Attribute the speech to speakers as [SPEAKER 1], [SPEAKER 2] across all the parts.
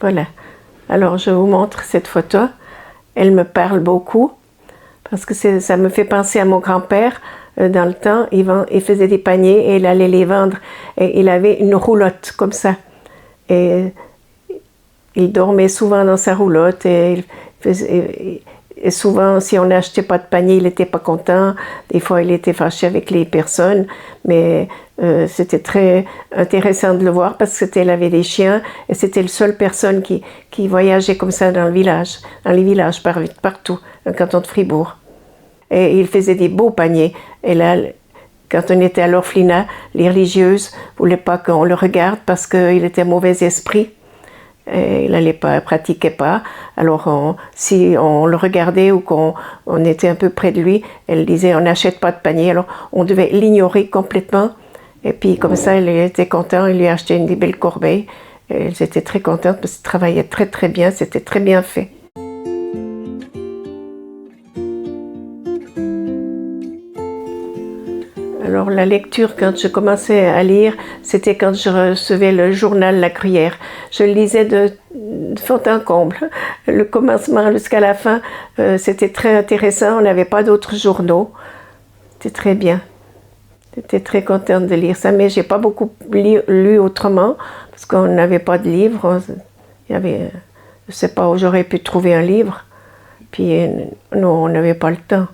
[SPEAKER 1] Voilà. Alors, je vous montre cette photo. Elle me parle beaucoup parce que ça me fait penser à mon grand-père. Dans le temps, il faisait des paniers et il allait les vendre. Et il avait une roulotte comme ça. Et il dormait souvent dans sa roulotte. Et souvent, si on n'achetait pas de panier, il n'était pas content. Des fois, il était fâché avec les personnes. Mais c'était très intéressant de le voir parce qu'il avait des chiens. Et c'était la seule personne qui voyageait comme ça dans les villages partout, dans le canton de Fribourg. Et il faisait des beaux paniers. Et là, quand on était à l'orphelinat, les religieuses ne voulaient pas qu'on le regarde parce qu'il était mauvais esprit. Et il pratiquait pas. Alors, si on le regardait ou qu'on était un peu près de lui, elle disait on n'achète pas de panier. Alors, on devait l'ignorer complètement. Et puis, comme ça, il était content. Il lui a acheté une belle corbeille. Et elles étaient très contentes parce qu'il travaillait très, très bien. C'était très bien fait. Alors la lecture, quand je commençais à lire, c'était quand je recevais le journal La Gruyère. Je le lisais de fond en comble. Le commencement jusqu'à la fin, c'était très intéressant. On n'avait pas d'autres journaux. C'était très bien. J'étais très contente de lire ça, mais j'ai pas beaucoup lu autrement parce qu'on n'avait pas de livres. Je sais pas où j'aurais pu trouver un livre. Puis non, on n'avait pas le temps.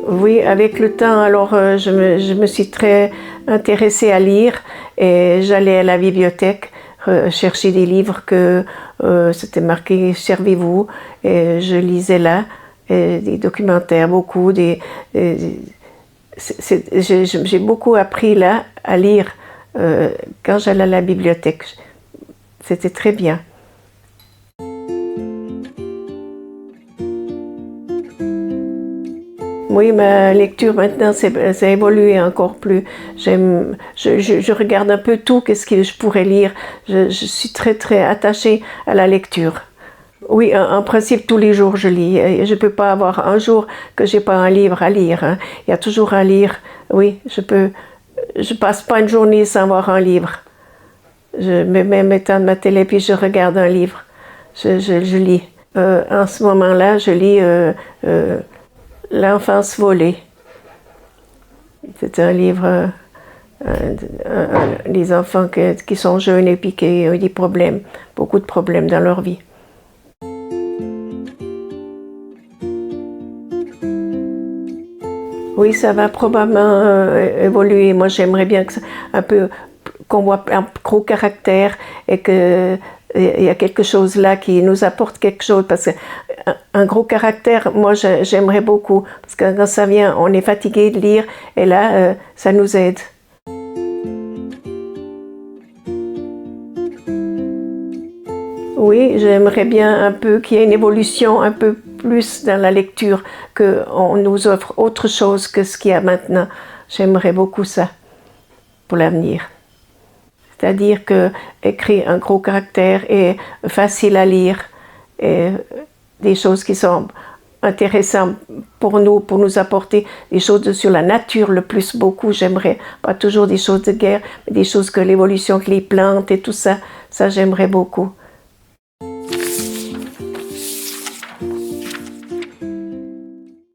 [SPEAKER 1] Oui, avec le temps, alors je me suis très intéressée à lire et j'allais à la bibliothèque chercher des livres que c'était marqué « Servez-vous » et je lisais là, des documentaires, beaucoup. J'ai beaucoup appris là à lire quand j'allais à la bibliothèque. C'était très bien. Oui, ma lecture maintenant, ça a évolué encore plus. Je regarde un peu tout, qu'est-ce que je pourrais lire. Je suis très, très attachée à la lecture. Oui, en principe, tous les jours, je lis. Je ne peux pas avoir un jour que je n'ai pas un livre à lire. Hein. Il y a toujours un livre. Oui, je passe pas une journée sans avoir un livre. Je me mets devant ma télé, puis je regarde un livre. Je lis. En ce moment-là, je lis... L'enfance volée. C'est un livre, les enfants qui sont jeunes et puis qui ont des problèmes, beaucoup de problèmes dans leur vie. Oui, ça va probablement évoluer. Moi, j'aimerais bien qu'on voit un gros caractère et que il y a quelque chose là qui nous apporte quelque chose parce qu'un gros caractère, moi j'aimerais beaucoup parce que quand ça vient, on est fatigué de lire et là ça nous aide. Oui, j'aimerais bien un peu qu'il y ait une évolution un peu plus dans la lecture, qu'on nous offre autre chose que ce qu'il y a maintenant. J'aimerais beaucoup ça pour l'avenir. C'est-à-dire qu'écrire un gros caractère est facile à lire et des choses qui sont intéressantes pour nous apporter des choses sur la nature le plus beaucoup. J'aimerais pas toujours des choses de guerre, mais des choses que l'évolution, que les plantes et tout ça, ça j'aimerais beaucoup.